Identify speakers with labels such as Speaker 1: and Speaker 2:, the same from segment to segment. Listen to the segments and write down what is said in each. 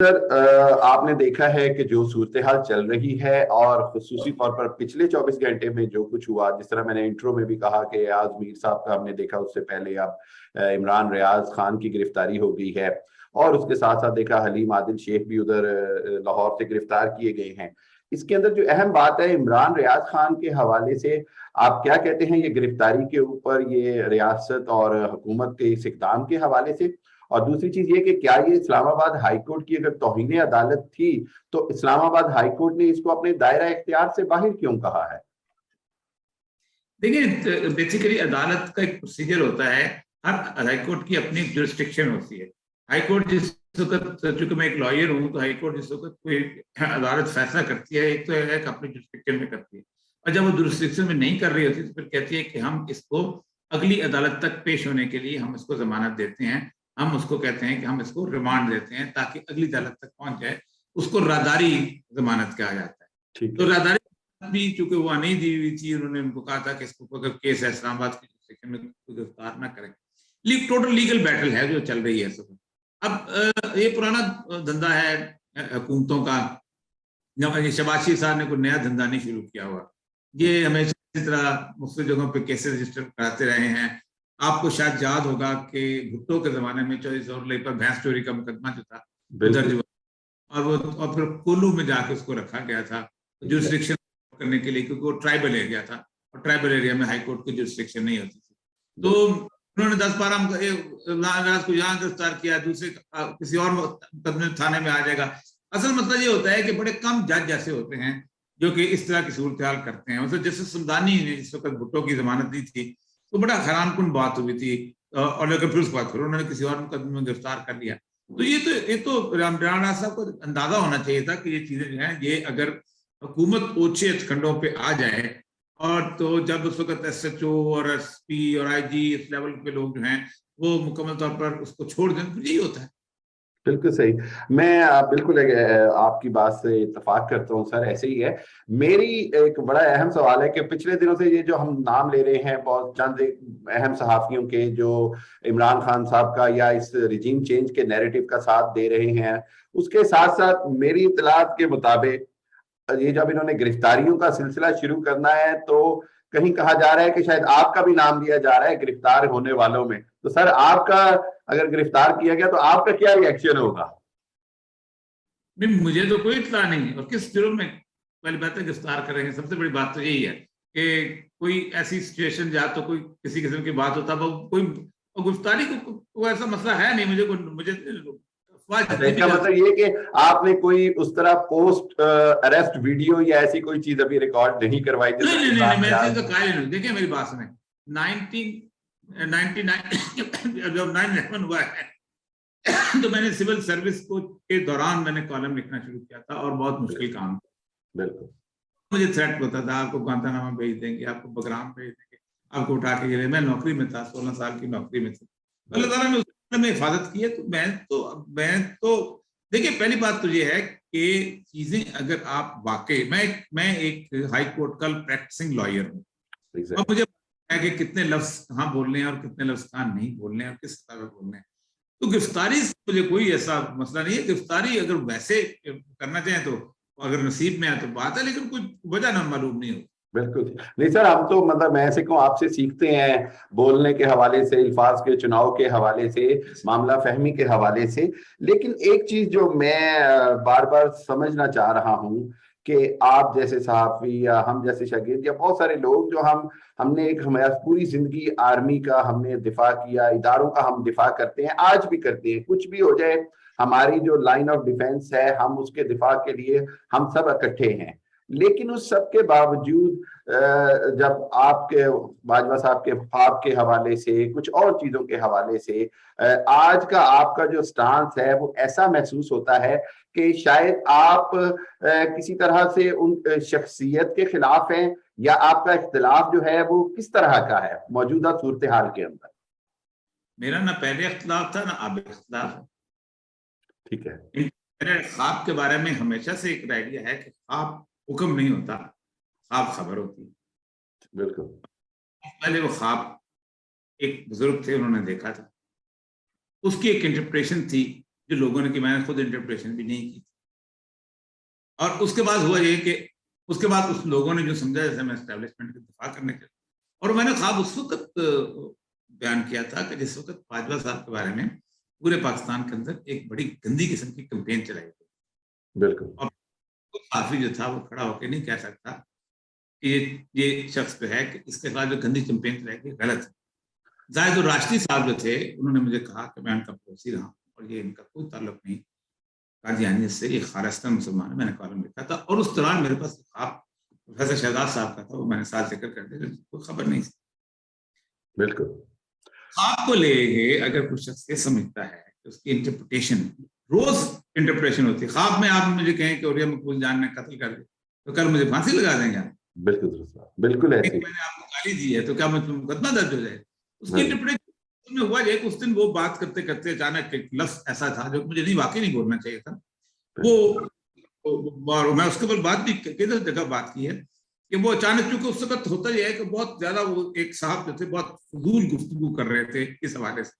Speaker 1: Sir, आपने देखा है कि जो सूरत हाल चल रही है और खुसूसी तौर पर पिछले 24 घंटे में जो कुछ हुआ, जिस तरह मैंने इंट्रो में भी कहा कि आज मीर साहब का हमने देखा, उससे पहले अब इमरान रियाज खान की गिरफ्तारी हो गई है और उसके साथ साथ देखा हलीम आदिल शेख भी उधर लाहौर से गिरफ्तार किए गए हैं। इसके अंदर जो अहम बात है इमरान रियाज खान के हवाले से, आप क्या कहते हैं ये गिरफ्तारी के ऊपर, ये रियासत और हुकूमत के इस इकदाम के हवाले से? और दूसरी चीज ये कि क्या ये इस्लामाबाद हाई कोर्ट की अगर तौहीन अदालत थी तो इस्लामाबाद हाई कोर्ट ने इसको अपने दायरा इख्तियार से बाहर क्यों कहा है?
Speaker 2: देखिए, बेसिकली अदालत का एक प्रोसीजर होता है। हर हाई कोर्ट की अपनी जुरिस्डिक्शन होती है। हाई कोर्ट जिस वक्त, चूंकि मैं एक लॉयर हूँ, तो हाई कोर्ट जिस वक्त कोई अदालत फैसला करती है, एक तो है कि अपनी जुरिस्डिक्शन में करती है, और जब वो जुरिस्डिक्शन में नहीं कर रही होती तो फिर कहती है कि हम इसको अगली अदालत तक पेश होने के लिए हम इसको जमानत देते हैं। हम उसको कहते हैं कि हम इसको रिमांड देते हैं ताकि अगली अदालत तक पहुंच जाए। उसको रादारी जमानत कहा जाता है।
Speaker 1: ठीक
Speaker 2: तो
Speaker 1: है।
Speaker 2: रादारी भी चूंकि वो नहीं दी हुई थी, उन्होंने उनको कहा था कि इसको अगर केस है इस्लामाबाद की जुरिस्डिक्शन में गिरफ्तार ना करें। टोटल लीगल बैटल है जो चल रही है इस वक्त। अब ये पुराना धंधा है हुकूमतों का। ये शबाशी साहब ने कोई नया धंधा नहीं शुरू किया हुआ। ये हमेशा इस तरह मुख्तलिफ जगहों पे केसेस रजिस्टर कराते रहे हैं। आपको शायद याद होगा कि भुट्टो के जमाने में 24 और पर भैंस चोरी का मुकदमा जो था वो दर्ज हुआ, और फिर कोल्लू में जाके उसको रखा गया था जुरिस्डिक्शन करने के लिए, क्योंकि वो ट्राइबल एरिया था और ट्राइबल एरिया में हाई कोर्ट की जुरिस्डिक्शन नहीं होती थी। तो उन्होंने 10-12 को यहाँ गिरफ्तार किया, दूसरे किसी और मुकदमे थाने में आ जाएगा। असल मसला ये होता है कि बड़े कम जज जैसे होते हैं जो कि इस तरह की सूरत हाल करते हैं। मतलब जैसे सुमदानी ने जिस वक्त भुट्टो की जमानत दी थी तो बड़ा हैरानकुन बात हुई थी, और अगर फिर उस बात करो उन्होंने किसी और मुकदमे में गिरफ्तार कर लिया। तो ये तो रामनाथ साहब को अंदाजा होना चाहिए था कि ये चीजें जो है, ये अगर हुकूमत ओछे खंडों पे आ जाए, और तो जब उस वक्त SHO और SP और IG इस लेवल के लोग जो हैं वो मुकम्मल तौर पर उसको छोड़ दें, तो यही होता है।
Speaker 1: बिल्कुल सही। मैं बिल्कुल आपकी बात से इत्तेफाक करता हूँ सर, ऐसे ही है। मेरी एक बड़ा अहम सवाल है कि पिछले दिनों से ये जो हम नाम ले रहे हैं बहुत चंद एक अहम सहाफियों के, जो इमरान खान साहब का या इस रिजीम चेंज के नैरेटिव का साथ दे रहे हैं, उसके साथ साथ मेरी इतलात के मुताबिक ये जब इन्होंने गिरफ्तारियों का सिलसिला शुरू करना है तो कहीं कहा जा रहा है कि शायद आपका भी नाम लिया जा रहा है गिरफ्तार होने वालों में। तो सर, आपका अगर गिरफ्तार किया गया तो आपका क्या रिएक्शन होगा?
Speaker 2: नहीं, मुझे तो कोई इत्तला नहीं है, और किस जुर्म में पहली बात है गिरफ्तार करेंगे। सबसे बड़ी बात तो यही है कि कोई ऐसी सिचुएशन जहाँ तो कोई किसी किस्म की बात होता, वो कोई गिरफ्तारी को ऐसा मसला है नहीं। मुझे अफवाह
Speaker 1: अच्छा,
Speaker 2: जितनी भी
Speaker 1: इसका
Speaker 2: चलती
Speaker 1: मतलब ये कि आपने कोई उस तरह पोस्ट अरेस्ट वीडियो या ऐसी कोई चीज अभी रिकॉर्ड नहीं करवाई
Speaker 2: नहीं
Speaker 1: जिसमें
Speaker 2: नहीं नहीं नहीं,
Speaker 1: इमरान
Speaker 2: मैं
Speaker 1: रियाज?
Speaker 2: चीज तो कायल नहीं। देखिए मेरी बात सुने, 1999 जब 9/11 हुआ है तो मैंने सिविल सर्विस को के दौरान मैंने कॉलम लिखना शुरू किया था, और बहुत मुश्किल काम।
Speaker 1: बिल्कुल।
Speaker 2: मुझे थ्रेट होता था, आपको ग्वांतानामा भेज देंगे, आपको बगराम भेज देंगे, आपको उठा के जेल। मैं नौकरी में था, 16 साल की नौकरी में थी। अल्लाह ताला ने उसमें हिफाजत की है। तो मैं तो देखिए, पहली बात तो ये है कि चीजें अगर आप वाकई, मैं एक हाई कोर्ट का प्रैक्टिसिंग लॉयर हूँ, और मुझे पता है कि कितने लफ्ज कहाँ बोलने हैं और कितने लफ्ज कहाँ नहीं बोलने हैं और किस तरह बोलने हैं। तो गिरफ्तारी से मुझे कोई ऐसा मसला नहीं है। गिरफ्तारी अगर वैसे करना चाहें तो अगर नसीब में है तो बात है, लेकिन कोई वजह ना मालूम नहीं हो।
Speaker 1: बिल्कुल नहीं सर, हम तो मतलब मैं ऐसे कहूँ आपसे सीखते हैं, बोलने के हवाले से, अल्फाज के चुनाव के हवाले से, मामला फहमी के हवाले से। लेकिन एक चीज जो मैं बार बार समझना चाह रहा हूँ कि आप जैसे सहाफी या हम जैसे शागिर्द या बहुत सारे लोग जो हमने एक हमारी पूरी जिंदगी आर्मी का हमने दिफा किया, इदारों का हम दिफा करते हैं, आज भी करते हैं, कुछ भी हो जाए हमारी जो लाइन ऑफ डिफेंस है हम उसके दिफा के लिए हम सब इकट्ठे हैं। लेकिन उस सब के बावजूद जब आपके बाजवा साहब के ख्वाब के हवाले से, कुछ और चीजों के हवाले से आज का आपका जो स्टांस है वो ऐसा महसूस होता है कि शायद आप किसी तरह से उन शख्सियत के खिलाफ हैं, या आपका इख्तिलाफ जो है वो किस तरह का है मौजूदा सूरत हाल के अंदर?
Speaker 2: मेरा ना पहले इख्तलाफ था ना अब इख्तलाफ है।
Speaker 1: ठीक है।
Speaker 2: मेरे ख्वाब के बारे में हमेशा से एक आइडिया है कि ख्वाब हुक्म नहीं होता, ख्वाब खबर होती है।
Speaker 1: बिल्कुल।
Speaker 2: पहले वो ख्वाब एक बुजुर्ग थे, उन्होंने देखा था, उसकी एक इंटरप्रिटेशन थी जो लोगों ने की, मैंने खुद इंटरप्रिटेशन भी नहीं की। और उसके बाद हुआ ये कि उसके बाद उस लोगों ने जो समझा जैसे मैं एस्टेब्लिशमेंट का दिफा करने के, और मैंने ख्वाब उस वक्त बयान किया था कि जिस वक्त बाजवा साहब के बारे में पूरे पाकिस्तान के अंदर एक बड़ी गंदी किस्म की कैंपेन चलाई गई।
Speaker 1: बिल्कुल।
Speaker 2: और काफी जो था वो खड़ा होकर नहीं कह सकता कि ये शख्स जो है कि इसके खिलाफ जो गंदी कैंपेन चलाई गई गलत है। जाहिद राष्ट्रीय साहब जो थे उन्होंने मुझे कहा कि मैं उनका पड़ोसी रहा और ये इनका कोई ताल्लुक नहीं कादियानियत से, ये खालिस्तान मुसलमान है। मैंने कॉलम लिखा था और उस दौरान मेरे पास ख्वाब प्रोफेसर शहजाद साहब का था, वो मैंने साथ जिक्र कर दिया, कोई खबर नहीं थी।
Speaker 1: बिल्कुल।
Speaker 2: ख्वाब को लेके अगर कुछ शख्स ये समझता है कि उसकी इंटरप्रिटेशन, रोज इंटरप्रिटेशन होती है। ख्वाब में आप मुझे कहें कि औरिया मकबूल जान ने कत्ल कर दिया तो कल मुझे फांसी लगा देंगे आप।
Speaker 1: बिल्कुल बिल्कुल ऐसे ही।
Speaker 2: मैंने आपको गाली दी है तो क्या मुकदमा दर्ज हो जाए? उसकी
Speaker 1: हाँ।
Speaker 2: इंटरप्रिटेशन में हुआ है कि उस दिन वो बात करते करते अचानक एक लफ्ज ऐसा था जो मुझे नहीं, वाकई नहीं बोलना चाहिए था। वो मैं उसके ऊपर बात भी किधर जगह बात की है कि वो अचानक, क्योंकि उस वक्त होता यह है कि बहुत ज्यादा वो एक साहब जो थे बहुत फजूल गुफ्तगू कर रहे थे इस हवाले से।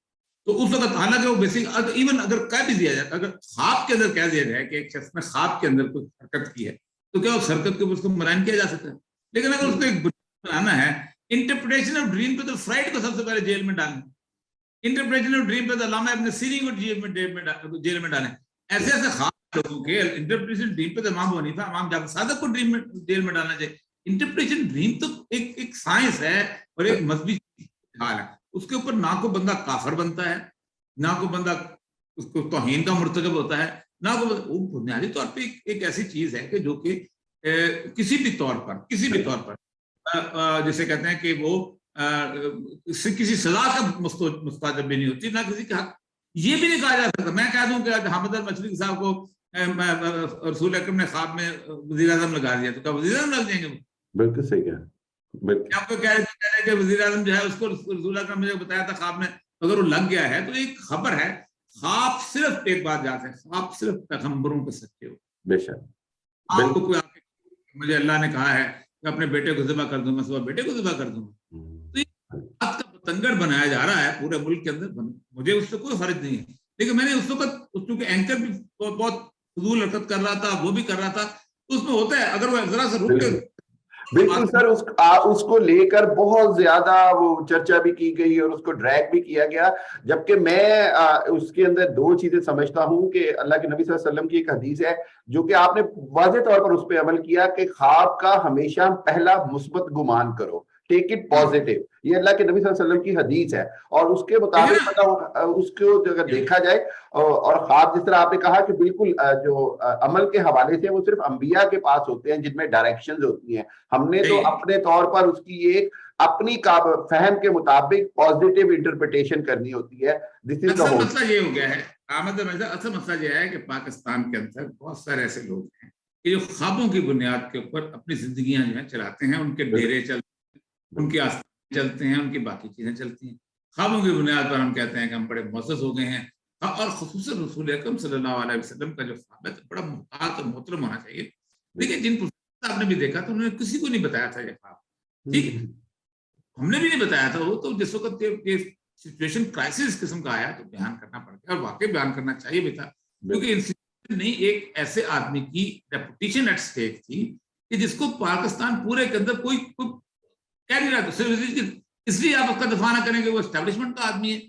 Speaker 2: तो उस वक्त हालांकि वो बेसिक इवन अगर कह भी दिया जाए, अगर ख्वाब के अंदर कह दिया जाए कि एक शख्स ने ख्वाब के अंदर कुछ हरकत की है तो क्या उस हरकत के ऊपर उसको मलाइन किया जा सकता है? लेकिन अगर उसको एक बनाना है, इंटरप्रिटेशन ऑफ ड्रीम पे तो फ्राइड को सबसे पहले जेल में डालें, इंटरप्रिटेशन ऑफ ड्रीम पे तो अल्लामा इब्न सीरीन को जेल में डालें। ऐसे ऐसे ख्वाब लोगों के इंटरप्रिटेशन ड्रीम पे तो इमाम अबू हनीफा, इमाम जाफर सादिक को ड्रीम में जेल में डालना चाहिए। इंटरप्रिटेशन ड्रीम तो एक साइंस है और एक मजहबी हाल है। उसके ऊपर ना को बंदा काफर बनता है, ना को बंदा उसको तौहीन का मुर्तकब होता है, ना को वो बुनियादी तौर पे एक ऐसी चीज है कि जो कि किसी भी तौर पर जैसे कहते हैं कि वो किसी सजा का मुस्ताजब भी नहीं होती, ना किसी का। ये भी नहीं कहा जा सकता मैं कह दूं कि हामिद अल-मशरिकी साहब को रसूल अकरम ने ख्वाब में वजीर आजम लगा दिया तो क्या वजीर आजम लग जाएंगे?
Speaker 1: बिल्कुल सही कहा। बिल्कुल।
Speaker 2: आपको कह रहे हैं कि वजीर आजम जो है उसको रसूल अकरम ने बताया था ख्वाब में, अगर वो लग गया है तो एक खबर है। ख्वाब सिर्फ एक बात याद है, ख्वाब सिर्फ पैगंबरों के सच्चे हो।
Speaker 1: बेशक।
Speaker 2: आपको कोई मुझे अल्लाह ने कहा है कि अपने बेटे को ज़िबा कर दूंगा, सुबह बेटे को ज़िबा कर दूंगा, तो ये बात का बतंगड़ बनाया जा रहा है पूरे मुल्क के अंदर। मुझे उससे कोई फर्क नहीं है, लेकिन मैंने उस वक्त क्योंकि एंकर भी बहुत फजूल हरकत कर रहा था, वो भी कर रहा था, उसमें होता है अगर वो जरा सा रुक के
Speaker 1: बिल्कुल सर, उसको लेकर बहुत ज्यादा वो चर्चा भी की गई और उसको ड्रैग भी किया गया। जबकि मैं उसके अंदर दो चीजें समझता हूं कि अल्लाह के नबी सल्लल्लाहु अलैहि वसल्लम की एक हदीस है जो कि आपने वाज़ेह तौर पर उस पर अमल किया कि ख्वाब का हमेशा पहला मुस्बत गुमान करो, टेक इट पॉजिटिव। ये अल्लाह के नबी सल्लल्लाहु अलैहि वसल्लम की हदीस है और उसके मुताबिक मतलब उसको अगर देखा जाए और ख्वाब जिस तरह आपने कहा कि बिल्कुल जो अमल के हवाले से वो सिर्फ अंबिया के पास होते हैं जिनमें डायरेक्शंस होती हैं। हमने तो अपने तौर पर उसकी एक अपनी फहम के मुताबिक पॉजिटिव इंटरप्रिटेशन करनी होती है। This is the whole.
Speaker 2: मसला ये हो गया है अहमद मिर्जा, असल मसला ये है कि पाकिस्तान के अंदर बहुत सारे ऐसे लोग हैं कि जो ख्वाबों की बुनियाद के ऊपर अपनी जिंदगियां जो है चलाते हैं, उनके डेरे चलते हैं, उनके आस्थान चलते हैं, उनकी बाकी चीजें चलती हैं। ख्वाबों की बुनियाद पर हम कहते हैं कि हम बड़े मुअज़्ज़ज़ हो गए हैं। और खुसूसन रसूल अकरम सल्लल्लाहु अलैहि वसल्लम का जो ख्वाब है तो बड़ा मुहतात और मोहतरम होना चाहिए। देखिए जिन आपने भी देखा तो उन्होंने किसी को नहीं बताया था ये ख्वाब, ठीक है, हमने भी नहीं बताया था। वो तो जिस वक्त ये सिचुएशन क्राइसिस किस्म का आया तो बयान करना पड़ गया और वाकई बयान करना चाहिए भी था, क्योंकि इंस्टीट्यूशन नहीं एक ऐसे आदमी की रेपुटेशन एट स्टेक थी कि जिसको पाकिस्तान पूरे के अंदर कोई कह नहीं रहा था। इसलिए आप उसका दफा ना करेंगे, वो एस्टेब्लिशमेंट का आदमी है।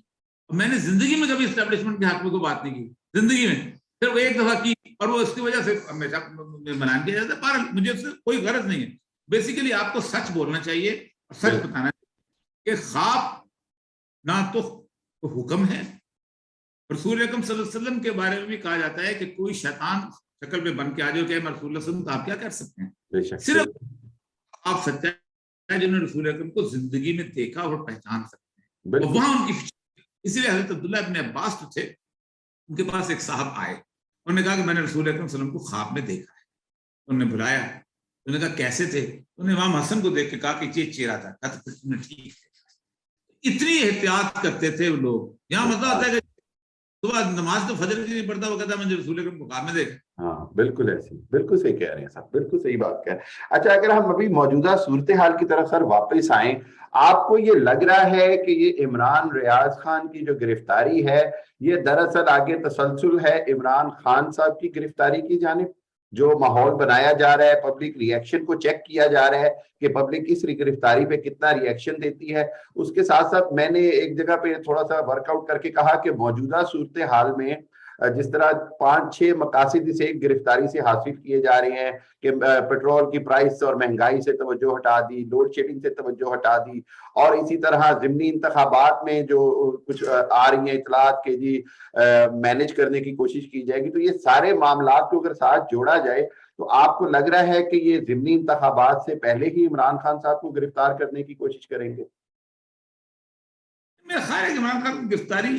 Speaker 2: मैंने जिंदगी में कभी एस्टेब्लिशमेंट के हक में कोई बात नहीं की, जिंदगी में सिर्फ एक दफा की और वो इसकी वजह से हमेशा बयान किया जाता है। पर मुझे उससे कोई गरज नहीं है। बेसिकली आपको सच बोलना चाहिए और सच बताना कि ख्वाब ना तो हुक्म है। रसूल अकरम सल्लल्लाहु अलैहि वसल्लम के बारे में भी कहा जाता है कि कोई शैतान शक्ल में बन के आ जाओ कि मैं रसूल सल्लल्लाहु अलैहि वसल्लम, तो आप क्या कर सकते हैं? सिर्फ आप सच्चा है जिन्होंने रसूल अकरम को जिंदगी में देखा और पहचान सकते हैं, और वहां उनकी। इसलिए हजरत अब्दुल्लाह इब्न अब्बास जो थे उनके पास एक साहब आए, उन्होंने कहा कि मैंने रसूल अकरम सल्लल्लाहु अलैहि वसल्लम को ख्वाब में देखा है। उन्होंने बुलाया, उन्होंने कहा कैसे थे? उन्होंने इमाम हसन को देख के कहा कि ये चेहरा था। कहा तो तुमने ठीक है। इतनी एहतियात करते थे वो लोग। यहाँ मतलब आता है कि सुबह नमाज तो फजर की नहीं पढ़ता, वो कहता मुझे रसूल अकरम बुखार में देखा।
Speaker 1: हाँ बिल्कुल ऐसी, बिल्कुल सही कह रहे हैं साहब, बिल्कुल सही बात कह रहे हैं। अच्छा, अगर हम अभी मौजूदा सूरत हाल की तरफ सर वापस आए, आपको ये लग रहा है कि ये इमरान रियाज खान की जो गिरफ्तारी है, ये दरअसल आगे तसलसल है इमरान खान साहब की गिरफ्तारी की जानिब? जो माहौल बनाया जा रहा है, पब्लिक रिएक्शन को चेक किया जा रहा है कि पब्लिक इस गिरफ्तारी पे कितना रिएक्शन देती है। उसके साथ साथ मैंने एक जगह पे थोड़ा सा वर्कआउट करके कहा कि मौजूदा सूरत हाल में जिस तरह 5-6 मकासद इसे एक गिरफ्तारी से हासिल किए जा रहे हैं कि पेट्रोल की प्राइस और महंगाई से तवज्जो हटा दी, लोड शेडिंग से तवज्जो हटा दी, और इसी तरह ज़िमनी इंतखाबात में जो कुछ आ रही हैं इतलात के जी मैनेज करने की कोशिश की जाएगी। तो ये सारे मामला को अगर साथ जोड़ा जाए तो आपको लग रहा है कि ये ज़िमनी इंतखाबात से पहले ही इमरान खान साहब को गिरफ्तार करने की कोशिश करेंगे?
Speaker 2: मेरा ख्याल है कि इमरान खान की गिरफ्तारी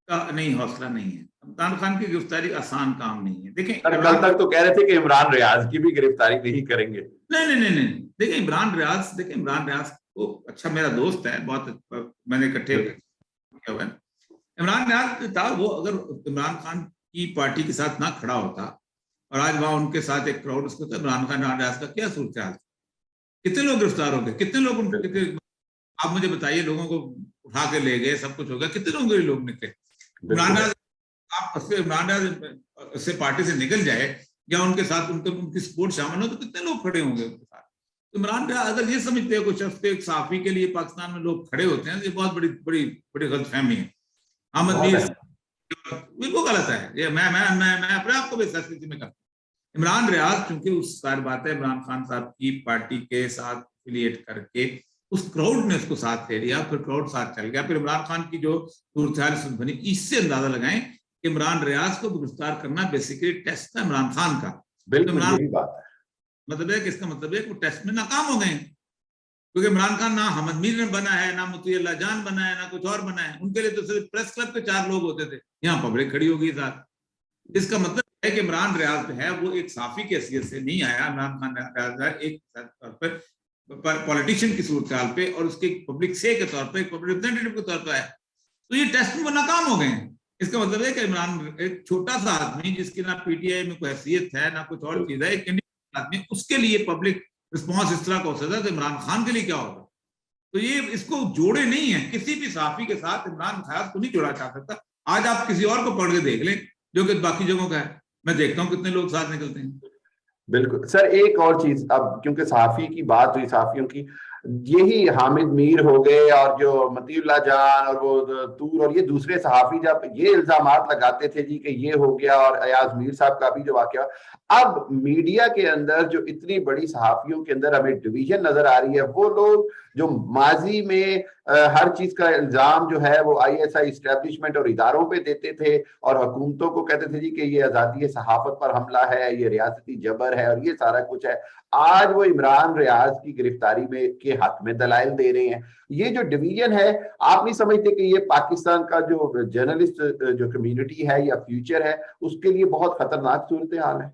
Speaker 2: का नहीं, हौसला नहीं है। इमरान खान की गिरफ्तारी आसान काम नहीं है। देखें,
Speaker 1: सर कल तक तो कह रहे थे कि इमरान रियाज की भी गिरफ्तारी नहीं करेंगे।
Speaker 2: नहीं नहीं नहीं नहीं, देखिए इमरान रियाज को, अच्छा मेरा दोस्त है बहुत, मैंने इकट्ठे किया हुआ है। इमरान रियाज था वो, अगर इमरान खान की पार्टी के साथ ना खड़ा होता और आज वहां उनके साथ एक क्राउड उसको, तो इमरान खान रियाज का क्या सूरत हाल, कितने लोग गिरफ्तार हो गए, कितने लोग उनके, आप मुझे बताइए, लोगों को उठा के ले गए, सब कुछ हो गया, कितने लोग निकले। इमरान रियाज, आप इमरान रियाज से पार्टी से निकल जाए या उनके साथ उनकी सपोर्ट शामिल हो तो कितने लोग खड़े होंगे उनके साथ। इमरान रियाज अगर ये समझते हैं कुछ हफ्ते एक सहाफी के लिए पाकिस्तान में लोग खड़े होते हैं, तो ये बहुत बड़ी बड़ी बड़ी गलतफहमी है। अहमद मीर बिल्कुल गलत है ये, मैं अपने आप को भी स्थिति में करता हूँ। इमरान रियाज चूंकि उस सारी बात है, इमरान खान साहब की पार्टी के साथ एफिलिएट करके उस क्राउड ने उसको साथ ले लिया, फिर क्राउड साथ चल गया, फिर इमरान खान की जो सूरत बनी, इससे अंदाजा लगाएं कि इमरान रियाज को गिरफ्तार करना बेसिकली टेस्ट था इमरान खान का।
Speaker 1: बिल्कुल यही बात है।
Speaker 2: मतलब है कि इसका मतलब है कि वो टेस्ट में नाकाम हो गए, क्योंकि इमरान खान ना अहमद मीर ने बना है, ना मुतीउल्लाह जान बना है, ना कुछ और बना है। उनके लिए तो सिर्फ प्रेस क्लब के 4 लोग होते थे, यहाँ पब्लिक खड़ी हो गई साथ। इसका मतलब है कि इमरान रियाज जो है वो एक साफी की हैसियत से नहीं आया। इमरान खान रियाज एक तौर पर पॉलिटिशियन की सूरत हाल पे और उसके पब्लिक से के तौर पे, पब्लिक रिप्रेजेंटेटिव के तौर पर आया, तो ये टेस्ट में नाकाम हो गए हैं। इसका मतलब है कि इमरान एक छोटा सा आदमी जिसकी ना पीटीआई में कोई हैसियत है ना कुछ और चीज है, एक इंडिपेंडेंट आदमी, उसके लिए पब्लिक रिस्पॉन्स इस तरह का हो सकता है, तो इमरान खान के लिए क्या होगा। तो ये इसको जोड़े नहीं है, किसी भी साफी के साथ इमरान खान को नहीं जोड़ा जा सकता। आज आप किसी और को पढ़ के देख लें जो कि बाकी जगहों का है, मैं देखता हूँ कितने लोग साथ निकलते हैं।
Speaker 1: बिल्कुल सर, एक और चीज, अब क्योंकि सहाफी की बात हुई, सहाफियों की, यही हामिद मीर हो गए और जो मतीउल्लाह जान और वो तूर और ये दूसरे सहाफी जब ये इल्जामात लगाते थे जी कि ये हो गया, और अयाज मीर साहब का भी जो वाकया, अब मीडिया के अंदर जो इतनी बड़ी सहाफियों के अंदर हमें डिवीजन नजर आ रही है, वो लोग जो माजी में हर चीज का इल्जाम जो है वो आईएसआई इस्टेब्लिशमेंट और इदारों पे देते थे और हुकूमतों को कहते थे जी कि ये आजादी सहाफत पर हमला है, ये रियासती जबर है और ये सारा कुछ है, आज वो इमरान रियाज की गिरफ्तारी में के हक में दलाइल दे रहे हैं। ये जो डिवीजन है, आप नहीं समझते कि ये पाकिस्तान का जो जर्नलिस्ट जो कम्युनिटी है या फ्यूचर है उसके लिए बहुत खतरनाक सूरत हाल है?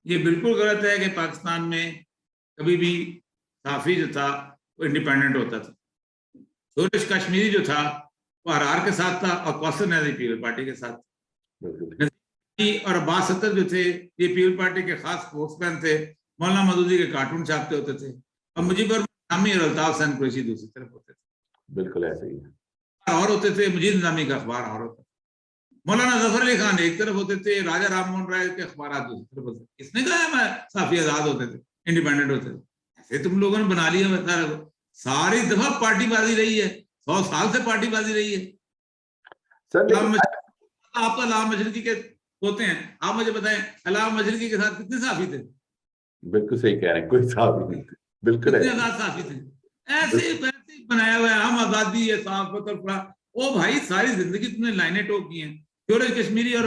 Speaker 1: ये
Speaker 2: बिल्कुल गलत है कि पाकिस्तान में कभी भी सहाफी जो था वो इंडिपेंडेंट होता था। सूरज कश्मीरी जो था वो हरार के साथ था और कौसर नजर पीपल पार्टी के साथ, और अब्बास सत्तर जो थे ये पीपल पार्टी के खास स्पोक्समैन थे, मौलाना मदूदी के कार्टून छापते होते थे, और मुजीबर निजामी और अल्ताफ हुसैन कुरैशी दूसरी तरफ होते थे।
Speaker 1: बिल्कुल ऐसे ही
Speaker 2: और होते थे, मुजीद निजामी का अखबार और होता, मौलाना जफर अली खान एक तरफ होते थे, राजा राम मोहन राय के अखबार दूसरी तरफ होते थे। किसने कहा मैं साफी आजाद होते थे, इंडिपेंडेंट होते थे? ऐसे तुम लोगों ने बना लिया। सारी दफा पार्टीबाजी रही है, 100 साल से पार्टीबाजी रही है सर। आपका अलामा मशरिकी के होते हैं, आप मुझे बताएं अलामा मशरिकी के साथ कितने साफी थे?
Speaker 1: बिल्कुल सही कह रहे हैं, कोई साफी नहीं थे, बिल्कुल
Speaker 2: आजाद साफी थे। ऐसे वैसे बनाया हुआ है, हम आजादी है साफत और ओ भाई, सारी जिंदगी तुमने लाइनें टोक की हैं। सूरज कश्मीरी और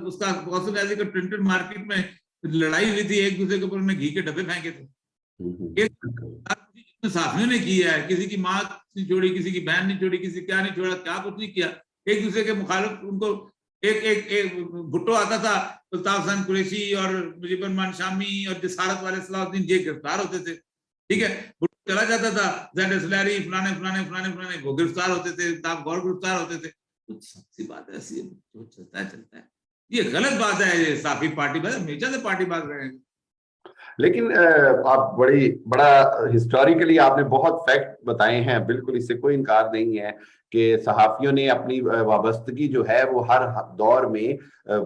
Speaker 2: उसका कौशल गाजी का प्रिंटेड मार्केट में लड़ाई हुई थी, एक दूसरे के ऊपर उन्होंने घी के डब्बे फेंके थे। साफियों ने किया है, किसी की माँ नहीं छोड़ी, किसी की बहन नहीं छोड़ी, किसी क्या नहीं छोड़ा, क्या कुछ नहीं किया। एक दूसरे के मुखालिफ उनको एक भुट्टो आता था, अल्ताफ हुसैन कुरैशी और मुजीबर रहमान शामी और जिसारत वाले सलाहुद्दीन ये गिरफ्तार होते थे। ठीक है, चला जाता था फलाने फलाने फलाने फलाने, वो गिरफ्तार होते थे, अल्ताफ गौर गिरफ्तार होते थे। कुछ सबसे बात ऐसी है, जो चलता है चलता है। ये गलत बात है, ये साफी पार्टी बात, हमेशा से पार्टी बात रहे हैं।
Speaker 1: लेकिन आप बड़ा हिस्टोरिकली आपने बहुत फैक्ट बताए हैं, बिल्कुल इससे कोई इनकार नहीं है कि सहाफियों ने अपनी वाबस्तगी जो है वो हर दौर में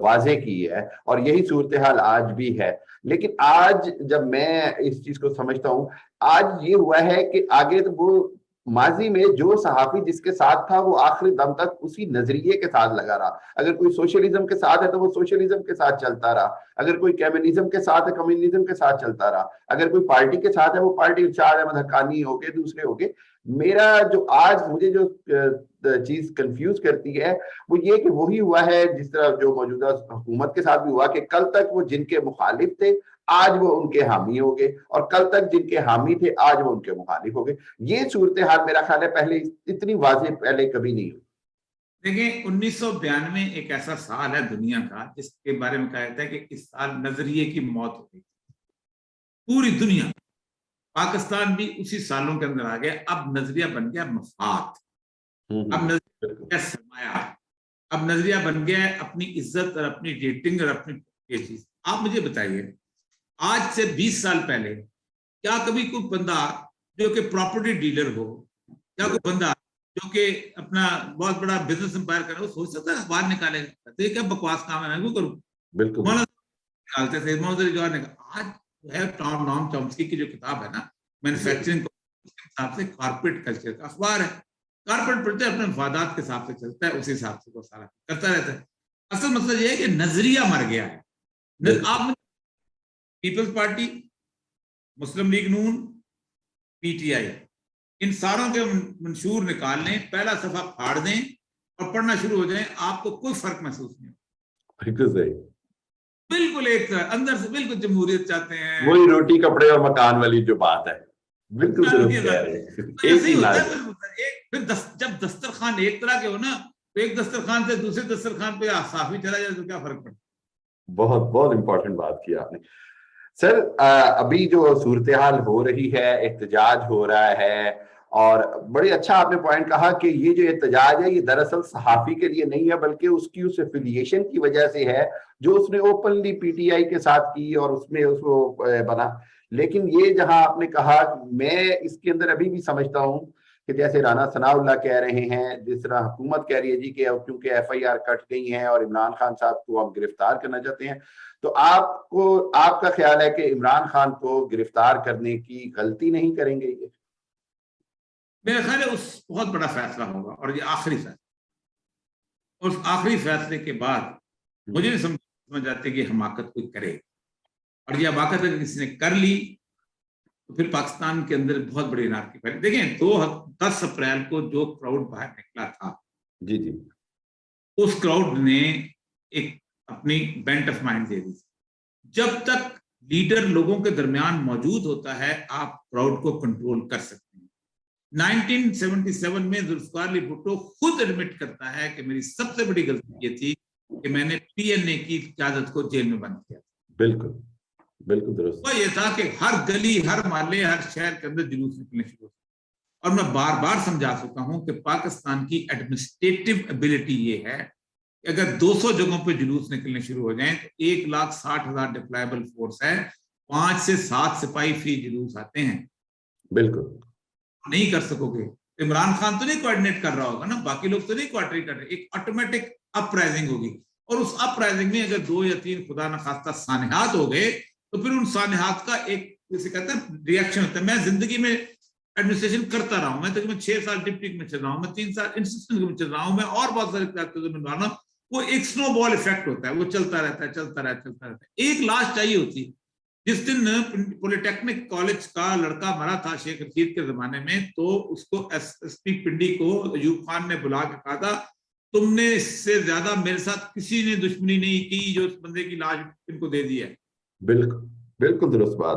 Speaker 1: वाजे की है, और यही सूरत हाल आज भी है। लेकिन आज जब मैं इस चीज को समझता हूँ, आज ये हुआ है कि आगे तो वो माजी में जो सहाफी जिसके साथ था वो आखिरी दम तक उसी नजरिए के साथ लगा रहा। अगर कोई सोशलिज्म के साथ है तो वो सोशलिज्म के साथ चलता रहा, अगर कोई कम्युनिज्म के साथ है कम्युनिज्म के साथ चलता रहा, अगर कोई पार्टी के साथ है वो पार्टी, चाहे अहमद हक्कानी हो गए, दूसरे हो गए। मेरा जो आज मुझे जो चीज कंफ्यूज करती है वो ये कि वही हुआ है जिस तरह जो मौजूदा हुकूमत के साथ भी हुआ कि कल तक वो जिनके मुखालिफ थे आज वो उनके हामी हो गए, और कल तक जिनके हामी थे आज वो उनके मुखालिफ हो गए। ये सूरत हाल मेरा ख्याल है पहले इतनी वाज़ेह पहले कभी नहीं हुई।
Speaker 2: देखिए 1992 एक ऐसा साल है दुनिया का जिसके बारे में कहा जाता है कि इस साल नजरिए की मौत हो गई। पूरी दुनिया, पाकिस्तान भी उसी सालों के अंदर आ गया। अब नजरिया बन गया मफाद, अब नजरिया बन गया सरमाया, अब नजरिया बन गया है अपनी इज्जत और अपनी रेटिंग और अपनी ये चीज। आप मुझे बताइए, आज से 20 साल पहले क्या कभी कोई बंदा जो कि प्रॉपर्टी डीलर हो, या कोई बंदा जो कि अपना बहुत बड़ा बिजनेस एम्पायर करे, वो सोच सकता है बाहर निकालेगा? तो ये क्या बकवास काम है, मैं क्यों करूं?
Speaker 1: बिल्कुल
Speaker 2: निकालते थे आज जो है टॉम नॉम चॉम्स्की की जो किताब है ना, मैन्युफैक्चरिंग, उसके हिसाब से कॉर्पोरेट कल्चर का अखबार है। कॉर्पोरेट कल्चर अपने मफादात के हिसाब से चलता है, उसी हिसाब से वो सारा करता रहता है। असल मतलब ये है कि नजरिया मर गया है। आप पीपल्स पार्टी, मुस्लिम लीग नून, पीटीआई, इन सारों के मंशूर निकाल लें, पहला सफा फाड़ दें और पढ़ना शुरू हो जाए, आपको कोई फर्क महसूस नहीं होगा।
Speaker 1: बिल्कुल सही,
Speaker 2: बिल्कुल एक अंदर से बिल्कुल जमहूरियत चाहते हैं,
Speaker 1: वही रोटी कपड़े और मकान वाली जो बात है, बिल्कुल दुरुस्त कह रहे हैं। एक ही नाज
Speaker 2: फिर जब दस्तरखान एक तरह के हो ना, तो एक दस्तरखान से दूसरे दस्तरखान पे साफी चला जाए तो क्या फर्क पड़ता?
Speaker 1: बहुत बहुत इंपॉर्टेंट बात की आपने सर। अभी जो सूरत हाल हो रही है, एहतजाज हो रहा है, और बड़ी अच्छा आपने पॉइंट कहा कि ये जो एहतजाज है ये दरअसल सहाफी के लिए नहीं है, बल्कि उसकी उस एफिलिएशन की वजह से है जो उसने ओपनली पीटीआई के साथ की और उसमें उसको बना। लेकिन ये जहां आपने कहा, मैं इसके अंदर अभी भी समझता हूं कि जैसे राना सनाउल्लाह कह रहे हैं, जिस तरह हुकूमत कह रही है जी कि क्योंकि एफआईआर कट गई है और इमरान खान साहब को हम गिरफ्तार करना चाहते हैं, तो आपका ख्याल है कि इमरान खान को गिरफ्तार करने की गलती नहीं करेंगे ये?
Speaker 2: मेरा ख्याल है उस बहुत बड़ा फैसला होगा, और ये आखिरी फैसला। उस आखिरी फैसले के बाद मुझे नहीं समझ आती कि हमाकत कोई करे, और ये हमाकत अगर किसी ने कर ली तो फिर पाकिस्तान के अंदर बहुत बड़ी नारकी फैली। देखें 10 अप्रैल को जो क्राउड बाहर निकला था,
Speaker 1: जी जी,
Speaker 2: उस क्राउड ने एक अपनी बेंट ऑफ माइंड दे दी। जब तक लीडर लोगों के दरमियान मौजूद होता है, आप क्राउड को कंट्रोल कर सकते हैं। 1977 में जुल्फिकार अली भुट्टो खुद एडमिट करता है कि मेरी सबसे बड़ी गलती ये थी कि मैंने पीएनए की क़यादत को जेल में बंद किया।
Speaker 1: बिल्कुल बिल्कुल दुरुस्त।
Speaker 2: वो ये था कि हर गली, हर मोहल्ले, हर शहर के अंदर जुलूस निकलने शुरू हुए। और मैं बार बार समझा चुका हूं कि पाकिस्तान की एडमिनिस्ट्रेटिव एबिलिटी ये है कि अगर 200 जगहों पे जुलूस निकलने शुरू हो जाएं तो 1,60,000 डिप्लॉयबल फोर्स है, 5 से 7 सिपाही फी जुलूस आते हैं।
Speaker 1: बिल्कुल
Speaker 2: नहीं कर सकोगे। इमरान खान तो नहीं कोऑर्डिनेट कर रहा होगा ना, बाकी लोग तो नहीं कोऑर्डिनेट कर रहे, एक ऑटोमेटिक अपराइजिंग होगी, और उस अपराइजिंग में अगर 2 या 3 खुदा न खास्ता सानिहात हो गए तो फिर उन सानिहात का एक जैसे कहते हैं रिएक्शन होता है। मैं जिंदगी में एडमिनिस्ट्रेशन करता रहा हूं, मैं तकरीबन 6 साल डिप्टी में चल रहा हूं, मैं 3 साल इंस्टीट्यूशन में चल रहा हूं, मैं और बहुत सारे, वो एक स्नोबॉल इफेक्ट होता है, वो चलता रहता है चलता रहता है। एक लाश चाहिए होती। जिस दिन पॉलिटेक्निक कॉलेज का लड़का मरा था शेख रशीद के जमाने में, तो उसको एसपी पिंडी को अयूब खान ने बुला के कहा था, तुमने इससे ज्यादा मेरे साथ किसी ने दुश्मनी नहीं की जो उस बंदे की लाश इनको दे दी है।
Speaker 1: बिल्कुल बिल्कुल दुरुस्त बात।